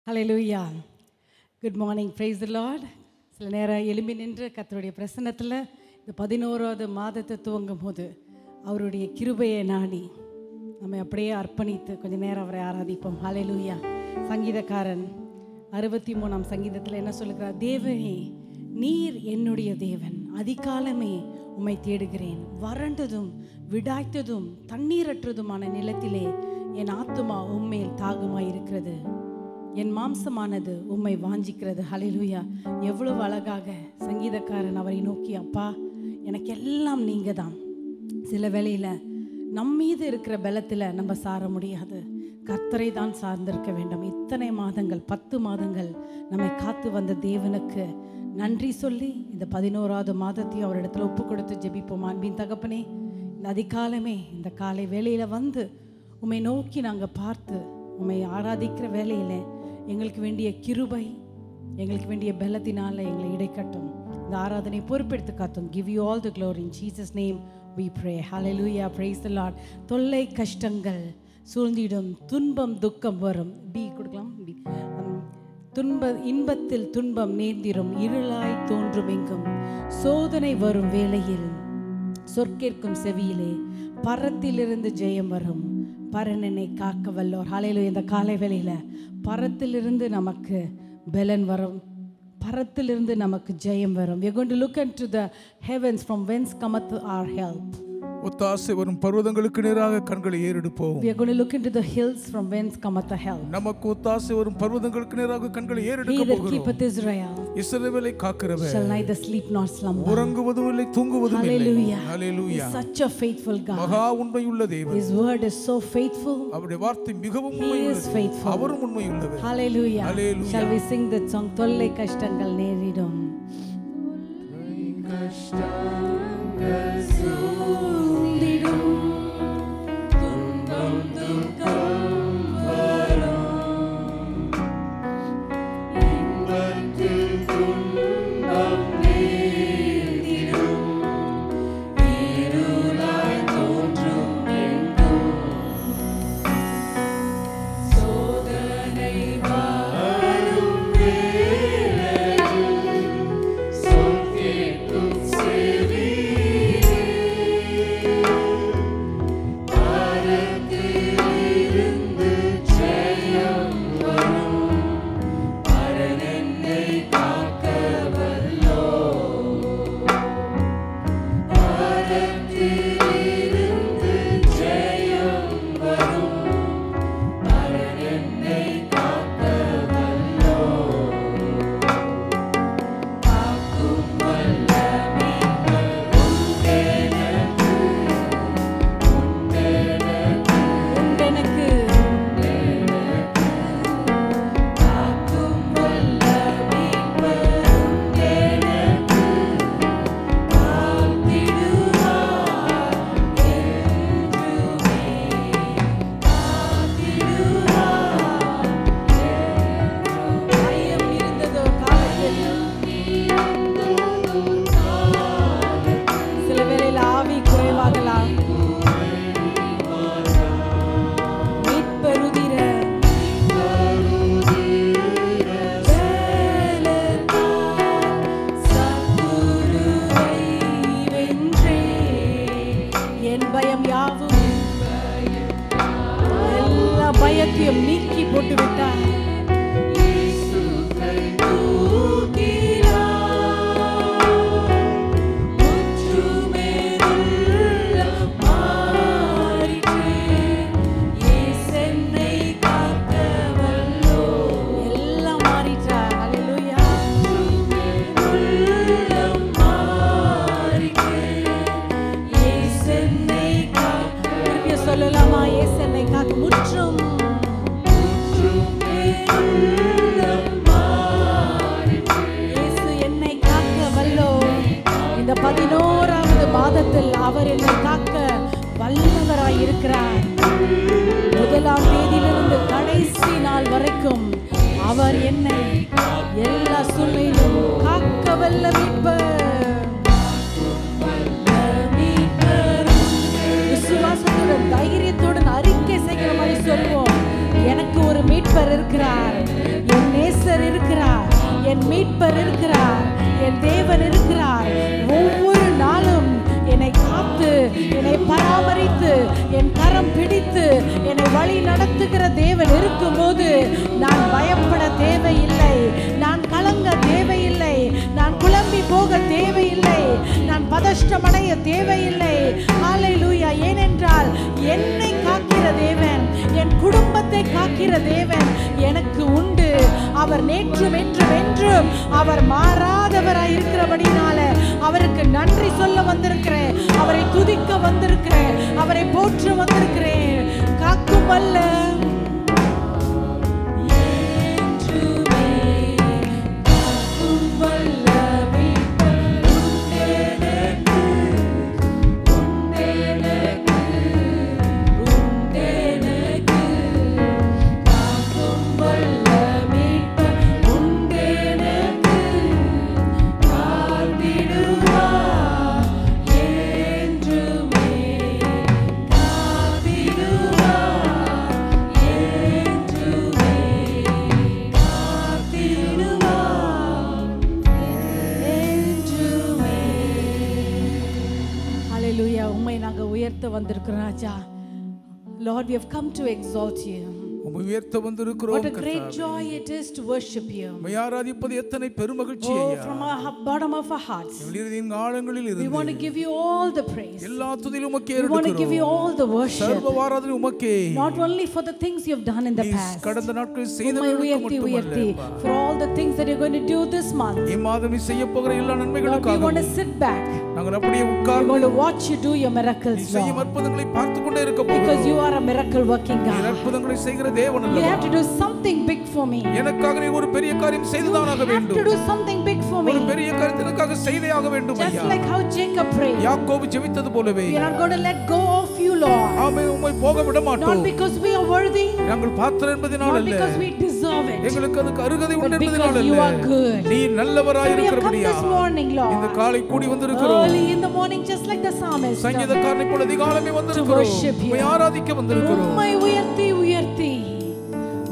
Hallelujah. Good morning. Praise the Lord. சில நேரம் எழும்பி நின்று கர்த்தருடைய பிரசன்னத்தில் இந்த 11வது மாதத்தை துவங்கும் போது அவருடைய கிருபையை நாடி நம்ம அப்படியே அர்ப்பணித்து கொஞ்சம் நேரம் அவரை ஆராதிப்போம். ஹல்லேலூயா. சங்கீதக்காரன் 63ஆம் சங்கீதத்தில் என்ன சொல்லுகிறார்? தேவனே, நீர் என்னுடைய தேவன், அதிகாலமே உம்மை தேடுகிறேன். வறண்டதும் விடாய்த்ததும் தண்ணீரற்றதுமான நிலத்திலே என் ஆத்துமா உம்மேல் தாகமாய் இருக்கிறது. என் மாம்சமானது உம்மை வாஞ்சிக்கிறது. ஹல்லேலூயா. எவ்வளவு அழகாக சங்கீதக்காரன் அவரை நோக்கி, அப்பா எனக்கு எல்லாம் நீங்கள் தான். சில வேளையில் நம்மீது இருக்கிற பலத்தில் நம்ம சார முடியாது, கர்த்தரை தான் சார்ந்திருக்க வேண்டும். இத்தனை மாதங்கள் 10 மாதங்கள் நம்மை காத்து வந்த தேவனுக்கு நன்றி சொல்லி இந்த 11வது மாதத்தையும் அவர் இடத்துல ஒப்பு கொடுத்து ஜெபிப்போம். அன்பின் தகப்பனே, இந்த அதிகாலமே இந்த காலை வேளையில் வந்து உம்மை நோக்கி நாங்கள் பார்த்து உம்மை ஆராதிக்கிற வேளையில் எங்களுக்கு வேண்டிய கிருபை, எங்களுக்கு வேண்டிய பலத்தினால் எங்களை இடைக்கட்டும். இந்த ஆராதனை பொறுப்பெடுத்து காத்தும். Give you all the glory in Jesus name we pray. Hallelujah. Praise the Lord. தொல்லை கஷ்டங்கள் சூழ்ந்திடும், துன்பம் துக்கம் வரும். பி கொடுக்கலாம். இன்பத்தில் துன்பம் நேர்ந்திரும், இருளாய் தோன்றும் எங்கும் சோதனை வரும் வேளையில் சொற்கேற்கும் செவியிலே பரத்திலிருந்து ஜெயம் வரும், பரனனை காக்க வல்லோர். ஹல்லேலூயா. இந்த காலை வேளையில் பரத்திலிருந்து நமக்கு பலன் வரும், பரத்திலிருந்து நமக்கு ஜெயம் வரும். We are going to look into the heavens from whence cometh our help. ஒத்தாசை வரும் பர்வதங்களுக்கு நேராக கண்களை ஏறெடுப்போம். We are going to look into the hills from whence cometh the help. நமக்கு ஒத்தாசை வரும் பர்வதங்களுக்கு நேராக கண்களை ஏறெடுக்க He that போகிறோம். keepeth Israel இஸ்ரவேலை காக்கிறவர் shall neither sleep nor slumber. உறங்குவதும் இல்லை தூங்குவதும் இல்லை. Hallelujah. Hallelujah. He is such a faithful God. மகா உண்மையுள்ள தேவன். His word is so faithful. அவருடைய வார்த்தை மிகவும் He is உண்மையுள்ளது. faithful. அவரும் உண்மையுள்ளவர். Hallelujah. Hallelujah. Shall we sing that song? தொல்லை கஷ்டங்கள் நேரிடும், நீக்கி போட்டு விட்டார். சொல்லலாமா? இயேசு என்னை காக்க முற்றும் இயேசு என்னை காக்க வல்லோ. இந்த 11வது மாதத்தில் அவர் என்னை காக்க வல்லவராய் இருக்கிறார். 1ஆம் தேதியிலிருந்து கடைசி நாள் வரைக்கும் அவர் என்னை எல்லா சூழ்நிலையிலும் காக்க வல்ல மீட்பர். விசுவாசத்துடன் தைரியத்துடன் அறிக்கை செய்கிற மாதிரி சொல்லுவோம், எனக்கு ஒரு மீட்பர் ரட்சகர் இருக்கிறார், என் நேசர் இருக்கிறார், என் மீட்பர் இருக்கிறார், என் தேவன் இருக்கிறார். ஒவ்வொரு நாளும் என்னை காத்து, என்னை பராமரித்து, என் கரம் பிடித்து என்னை வழி நடத்துகிற தேவன் இருக்கும்போது நான் பயப்பட தேவையில்லை, நான் கலங்க தேவையில்லை, நான் குழம்பி போக தேவையில்லை, நான் பதஷ்டமடைய தேவையில்லை. ஹல்லேலூயா. ஏனென்றால் என்னை காக்கிற தேவன், என் குடும்பத்தை காக்கிற தேவன் எனக்கு உண்டு. அவர் நேற்றும் என்றும் என்றும் அவர் மாறாதவராய் இருக்கிறபடினால அவருக்கு நன்றி சொல்ல வந்திருக்கிறேன், அவரை துதிக்க வந்திருக்கிறேன், அவரை போற்ற வந்திருக்கிறேன். காக்கும் வல்ல வந்திருக்கிறோம் ராஜா. Lord, we have come to exalt you. உயர்த்த வந்திருக்கிறோம். What a great joy it is to worship you. ஆராதிப்பது எத்தனை பெருமகிழ்ச்சி ஐயா. From our bottom of our hearts, இதன் ஆழங்களில் இருந்து we want to give you all the praise. எல்லா துதியும் உமக்கே எடுக்கிறோம். We want to give you all the worship. சர்வ ஆராதனை உமக்கே. Not only for the things you have done in the past. கடந்த நாட்களில் செய்தவைகளுக்கு மட்டுமல்ல. For all the things that you're going to do this month. இந்த மாதம் நீ செய்ய போகிற எல்லா நன்மைகளுக்காக. We want to sit back. நாங்கள் அப்படியே உட்கார்ந்து we want to watch you do your miracles. நீ செய்யும் அற்புதங்களை பார்த்து கொண்டே இருக்க போகிறோம். Because you are a miracle working God. நீ அற்புதங்களை செய்கிற தேவன் அல்லவா. You have to do something big for me. எனக்காக நீ ஒரு பெரிய காரியம் செய்துதானாக வேண்டும். You have to do something big for me. ஒரு பெரிய காரியத்தை எனக்காக செய்தே ஆக வேண்டும் ஐயா. Just like how Jacob prayed. யாக்கோபு ஜெபித்தது போலவே. We are not going to let go of you, Lord. ஆமென். உம்மை போக விட மாட்டோம். Not because we are worthy. நாங்கள் பாத்திரம் என்பதனால அல்ல. Not because we deserve it. எங்களுக்கு அதுக்கு அருகதை உண்டு என்பதனால அல்ல. You are good. நீ நல்லவராய் இருக்கிறபடியா. This morning, Lord. இந்த காலை கூடி வந்திருக்கிறோம். Early in the morning, just like the psalmist. சங்கீதக்காரனை போல அதிகாலமே வந்திருக்கிறோம். உம்மை ஆராதிக்க வந்திருக்கிறோம். உம்மை உயர்த்தி உயர்த்தி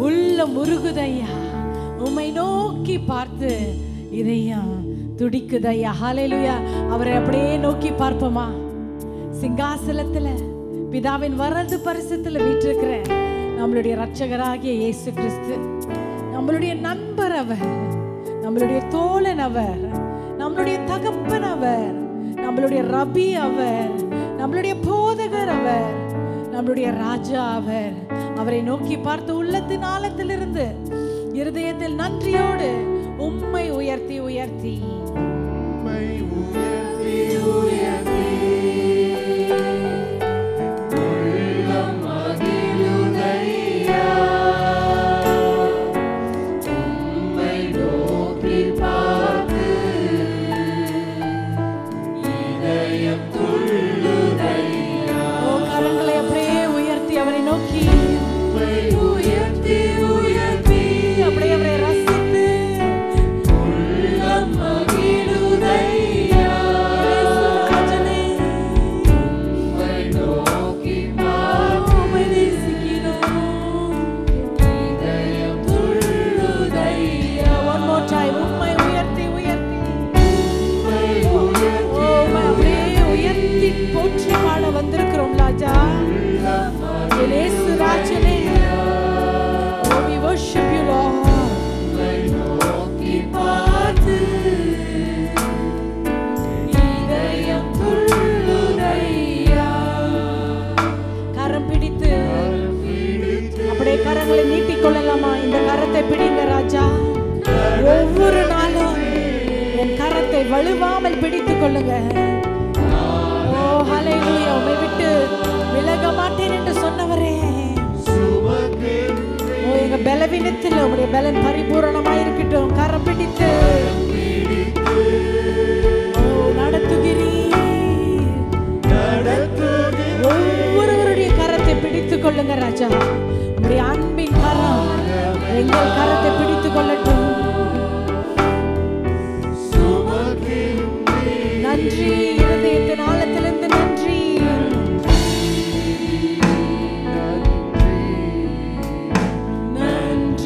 உள்ள முருகுதையா, உம்மை நோக்கி பார்த்து இதையா துடிக்குதையா. ஹல்லேலூயா. அவரை அப்படியே நோக்கி பார்ப்போமா? சிங்காசனத்துல பிதாவின் வலது பரிசத்துல வீற்றிருக்கிற நம்மளுடைய இரட்சகராகிய இயேசு கிறிஸ்து, நம்மளுடைய நண்பர் அவர், நம்மளுடைய தோழன் அவர், நம்மளுடைய தகப்பன் அவர், நம்மளுடைய ரபி அவர், நம்மளுடைய போதகர் அவர், நம்மளுடைய ராஜா அவர். அவரை நோக்கி பார்த்து உள்ளத்தின் ஆழத்திலிருந்து இருதயத்தில் நன்றியோடு உம்மை உயர்த்தி உயர்த்தி ஒவ்வொரு நாளும் என் கரத்தை வலுவாமல் பிடித்துக் கொள்ளுங்க. ஓ ஹல்லேலூயா. உம்மை விட்டு விலக மாட்டேன் என்று சொன்னவரே, ஓ எங்க பலவீனத்தில் உம்முடைய பலன் பரிபூரணமாய் இருக்கட்டும். கரம் பிடித்து நடத்துகிறீர். ஒவ்வொருவருடைய கரத்தை பிடித்துக் கொள்ளுங்க ராஜா. உம்முடைய அன்பின் கரம் எங்கள் கரத்தை பிடித்துக் கொள்ளட்டும். நன்றி, இருதயத்தின் ஆழத்திலிருந்து நன்றி. நன்றி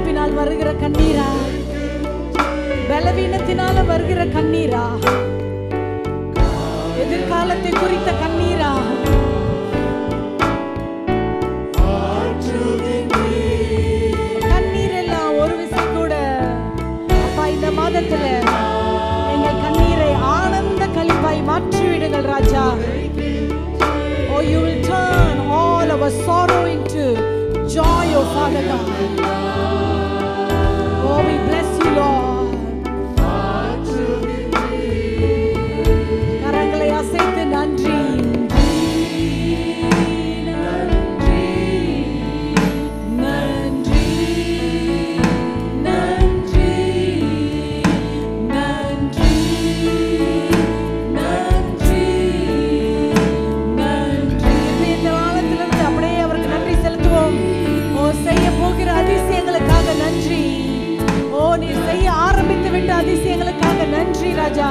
இழப்பினால் வருகிற கண்ணீரா, பலவீனத்தினால வருகிற கண்ணீரா, எதிர்காலத்தை குறித்த கண்ணீரா, கண்ணீர் எல்லாம் ஒரு விசை கூட அப்பா இந்த மாதத்துல எங்கள் கண்ணீரை ஆனந்த களிப்பாய் மாற்றிவிடுங்கள் ராஜா. Oh, you will turn all our sorrow into joy, oh Father God. Oh, we bless you, Lord. கரங்களை அசைத்து நன்றி அதிசயங்களுக்காக நன்றி ராஜா.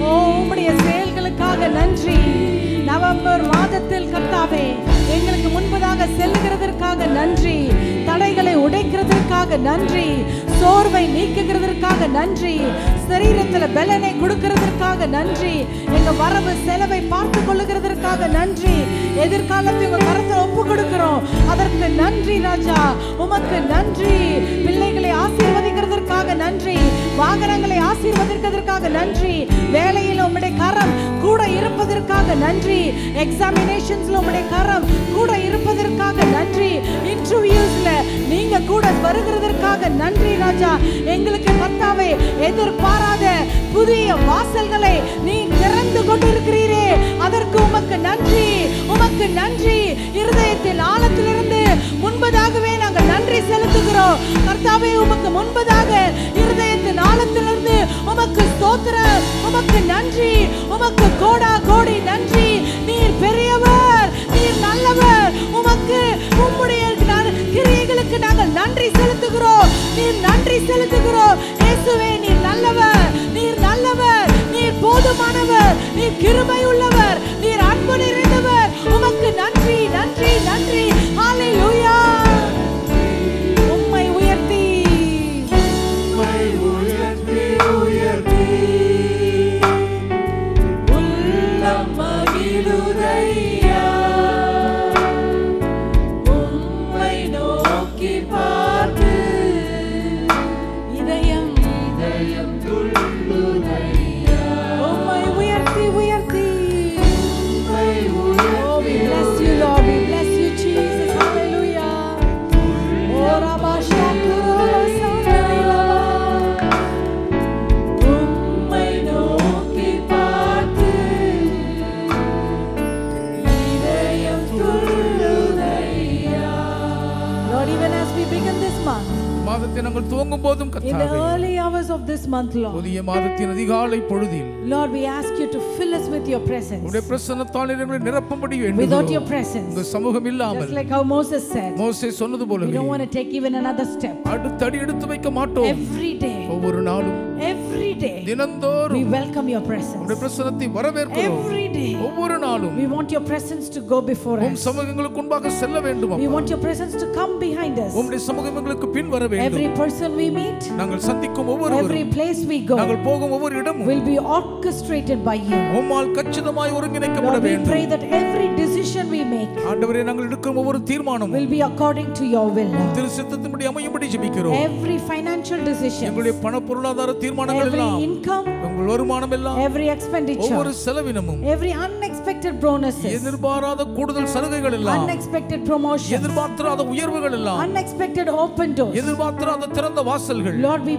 ஓ உம்முடைய செயல்களுக்காக நன்றி. நவம்பர் மாதத்தில் கர்த்தாவே எங்களுக்கு முன்பதாக செல்லுகிறதற்காக நன்றி. தடைகளை உடைக்கிறதற்காக நன்றி. சோர்வை நீக்குகிறதற்காக நன்றி. சரீரத்தில் பலனை கொடுக்கிறதற்காக நன்றி. எங்க வரவு செலவை பார்த்து கொள்ளுகிறதற்காக நன்றி. எதிர்காலத்தை உங்க கரத்தில் ஒப்பு கொடுக்கிறோம், அதற்கு நன்றி ராஜா. உமக்கு நன்றி. பிள்ளைகளை ஆசீர்வதிக்கிறதற்காக நன்றி. வாகனங்களை ஆசீர்வதிக்கிறதற்காக நன்றி. வேலையில் உம்முடைய கரம் கூட இருப்பதற்காக நன்றி. எக்ஸாமினேஷன்ஸ்ல உம்முடைய கரம் கூட இருப்பதற்காக நன்றி. இன்டர்வியூஸ்ல நீங்க கூட வருகிறதற்காக நன்றி ராஜா. எங்களுக்கு கர்த்தாவே எதிர்பாராத புதிய வாசல்களை நீ திறந்து கொண்டிருக்கிறீரே, அதற்கு உமக்கு நன்றி. உமக்கு நன்றி. இருதயத்தின் ஆழத்திலிருந்து முன்பதாகவே நாங்கள் நன்றி செலுத்துகிறோம் கர்த்தாவே. உமக்கு முன்பதாக இருதயத்தின் ஆழத்திலிருந்து உமக்கு ஸ்தோத்திரம். உமக்கு நன்றி. உமக்கு கோடா கோடி நன்றி. நீர் பெரியவர், நீர் நல்லவர். உமக்கு உம்முடைய கிரியைகளுக்கு நாங்கள் நன்றி செலுத்துகிறோம். நீர் நன்றி செலுத்துகிறோம் இயேசுவே. நீர் நல்லவர், நீர் நல்லவர், நீர் போதுமானவர், நீர் கிருபை உள்ளவர், நீர் அன்பு நிறைந்தவர். உமக்கு நன்றி நன்றி நன்றி. ஹல்லேலூயா. உம்மை உயர்த்தி உள்ளம் மகிழுதையா. உம்மை நோக்கி பார்த்து இதயம் துள்ளுதையா. உம்மை உயர்த்தி உயர்த்தி. Oh, we bless you Lord, we bless you Jesus. Hallelujah. Oh Rabba Shakura Sandarila. உம்மை நோக்கி பார்த்து இதயம் துள்ளுதையா. Lord, even as we begin this month, மாதத்தை நாங்கள் துவங்கும் போதும் in the கர்த்தாவே, early hours of this month, Lord, புதிய மாதத்தின் அதிகாலை பொழுதில் Lord, we ask you to fill us with your presence. உம்முடைய பிரசன்னத்தால் எங்களை நிரப்பும்படி Without வேண்டுகிறோம். your presence, உங்க சமூகம் just இல்லாமல் like how Moses said, மோசே சொன்னது we போலவே don't want to take even another step. அடுத்தடி எடுத்து வைக்க மாட்டோம். Every day, ஒவ்வொரு நாளும் every day, we தினந்தோறும் welcome your presence. உம்முடைய பிரசன்னத்தை வரவேற்கிறோம். Every day, ஒவ்வொரு நாளும் we want your presence to go before um us. சமூகங்களுக்கு முன்பாக செல்ல வேண்டும். We want your presence to come behind us. உம்முடைய சமூகம் எங்களுக்கு பின் வர வேண்டும். Every person we meet, நாங்கள் சந்திக்கும் every ஒவ்வொருவரும், place we go, நாங்கள் போகும் ஒவ்வொரு இடமும் will be orchestrated by you. உம்மால் கச்சிதமாய் ஒருங்கிணைக்கப்பட Lord, we வேண்டும். pray that every decision we make ஆண்டவரே, நாங்கள் எடுக்கும் ஒவ்வொரு தீர்மானமும் will be according to your will. திரு சித்தத்தின்படி அமையும்படி ஜெபிக்கிறோம். Every financial decision, எங்களுடைய பண பொருளாதார தீர்மானங்கள் every எல்லாம், income, உங்கள் வருமானம் எல்லாம், every expenditure, ஒவ்வொரு செலவினமும், every unexpected bonuses, எதிர்பாராத கூடுதல் சலுகைகள் எல்லாம், unexpected promotions, எதிர்பார்த்திராத உயர்வுகள் எல்லாம், unexpected open doors, எதிர்பார்த்திராத திறந்த வாசல்கள், Lord, we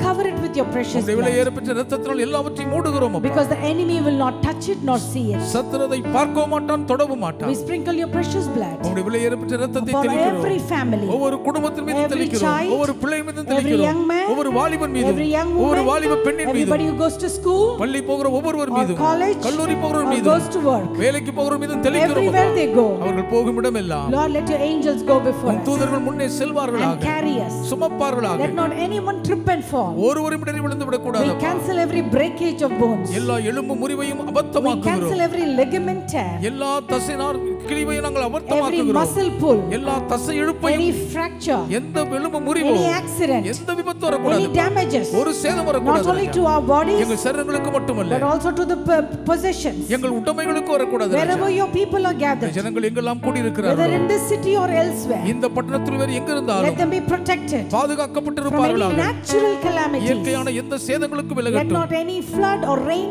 cover it with your precious உம்முடைய blood, விலையேறப்பெற்ற இரத்தத்தினால் எல்லாவற்றையும் மூடுகிறோம் அப்பா. because the enemy will not touch it nor see it. சத்துருவை பார்க்கவும் மாட்டான், தொடவும் மாட்டான். We sprinkle your precious blood உம்முடைய விலையேறப்பெற்ற இரத்தத்தை for தெளிக்கிறோம். every family, ஒவ்வொரு குடும்பத்தின் மீது every தெளிக்கிறோம். child, ஒவ்வொரு பிள்ளை மீது every தெளிக்கிறோம். young man, ஒவ்வொரு வாலிபன் மீது, every young ஒவ்வொரு woman, வாலிப பெண்ணின் மீது, everybody who goes to school பள்ளி போகிற ஒவ்வொருவர் or மீது, college கல்லூரி போகிறவர் or மீது, goes to work, வேலைக்கு போகிறவர் மீது தெளிக்கிறோம். everywhere they go, அவர்கள் போகும் இடமெல்லாம் Lord, let your angels go before um us தூதர்கள் முன்னே and செல்வார்களாக, carry us. சுமப்பார்களாக. Let not anyone trip and fall. ஒருவரும் இடறி விழுந்து விடக்கூடாது We அப்பா. cancel every breakage of bones. எல்லா எலும்பு முறிவையும் We அபத்தமாக்குகிறோம். cancel every ligament tear. எல்லா தசைநார் கிழிவை நாங்கள் every அவர்த்தமாக்குகிறோம். muscle pull, எல்லா தசை இழுப்பையும், any fracture, எந்த எலும்பு முறிவோ, any accident, எந்த விபத்து any வரக்கூடாது. damages, ஒரு சேதம் not வரக்கூடாது. only to our bodies, எங்கள் சரீரங்களுக்கு மட்டுமல்ல, but also to the possessions. எங்கள் உடைமைகளுக்கு வரக்கூடாது. Wherever your people are gathered, ஜனங்கள் எங்கெல்லாம் கூடி whether இருக்கிறார்கள், in this city or elsewhere, இந்த பட்டணத்தில் வேறு எங்க let இருந்தாலும் them be protected from any பாதுகாக்கப்பட்டிருப்பார்களாக. natural calamities. இயற்கையான எந்த சேதங்களுக்கும் Let விலகட்டும். not any flood or rain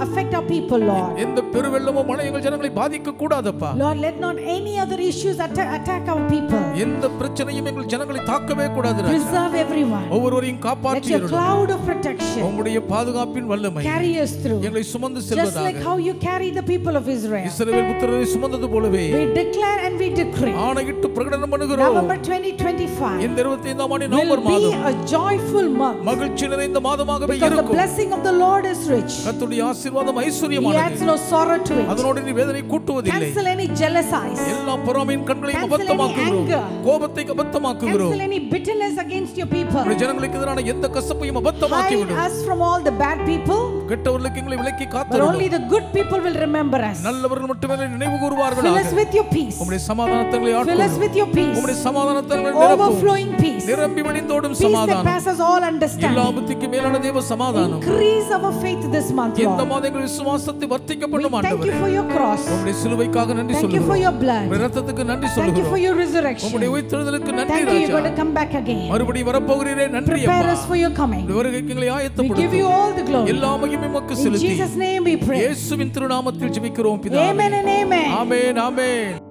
affect our people, Lord. எந்த பெருவெள்ளமோ மழை எங்கள் ஜனங்களை பாதிக்க கூடாதப்பா. Lord, let not any other issues attack our people. எந்த பிரச்சனையும் எங்கள் ஜனங்களை தாக்கவே கூடாது. Preserve everyone. ஒவ்வொருவரையும் Let காப்பாற்றி your cloud of protection உம்முடைய பாதுகாப்பின் வல்லமை carry us through, எங்களை சுமந்து just like செல்வதாக. how you carry the people of Israel. இஸ்ரவேல் புத்திரரை சுமந்தது போலவே We declare and we decree ஆணையிட்டு பிரகடனம் பண்ணுகிறோம். November 2025 இந்த 25ஆம் ஆண்டு will நவம்பர் be மாதம் a joyful month மகிழ்ச்சி நிறைந்த மாதமாகவே because the இருக்கும். blessing of the Lord is rich. கர்த்தருடைய ஆசீர்வாதம் He ஐஸ்வரியமானது. adds no sorrow to it. அதனோடு நீ வேதனை கூட்டுவதில்லை. Cancel any jealous eyes. எல்லா பொறாமையின் கண்களையும் Cancel any அபத்தமாக்குகிறோம். anger. கோபத்தை அபத்தமாக்குகிறோம். Cancel any bitterness against your people. உம்முடைய ஜனங்களுக்கு எதிரான எந்த கசப்பையும் அபத்தமாக்கி Hide விடும். us from all the bad people, கெட்டவர்களுக்கு எங்களை விலக்கி but காத்துவிடும். only the good people will remember us. நல்லவர்கள் மட்டுமே நினைவு Fill us கூறுவார்களாக. with your peace. உம்முடைய சமாதானத்தை Fill us ஆட்கொள்ளும். with your peace. உம்முடைய சமாதானத்தை நிரப்பும். Overflowing peace. நிரம்பி வழிந்தோடும் Peace that சமாதானம். passes all எல்லா understanding. புத்திக்கு மேலான தேவ சமாதானம். Increase our faith this month, இந்த Lord. மாதம் எங்கள் விசுவாசத்தை வர்த்திக்க We பண்ணும் thank you ஆண்டவரே. for your cross. உம்முடைய சிலுவைக்காக நன்றி Thank you for சொல்லுகிறோம். your blood. உம்முடைய இரத்தத்துக்கு நன்றி Thank you for சொல்லுகிறோம். your resurrection. உம்முடைய உயிர்த்தெழுதலுக்கு நன்றி Thank you, you're Raja. going to come back again. மறுபடியும் வரப்போகிறீரே நன்றி Prepare அப்பா. us for your coming. உம்முடைய வருகைக்கு எங்களை We give you ஆயத்தப்படுத்தும். all the glory. எல்லா மகிமையும் உமக்கு In செலுத்தி Jesus' name we pray. இயேசுவின் திருநாமத்தில் ஜெபிக்கிறோம் பிதாவே. Amen and amen. Amen amen.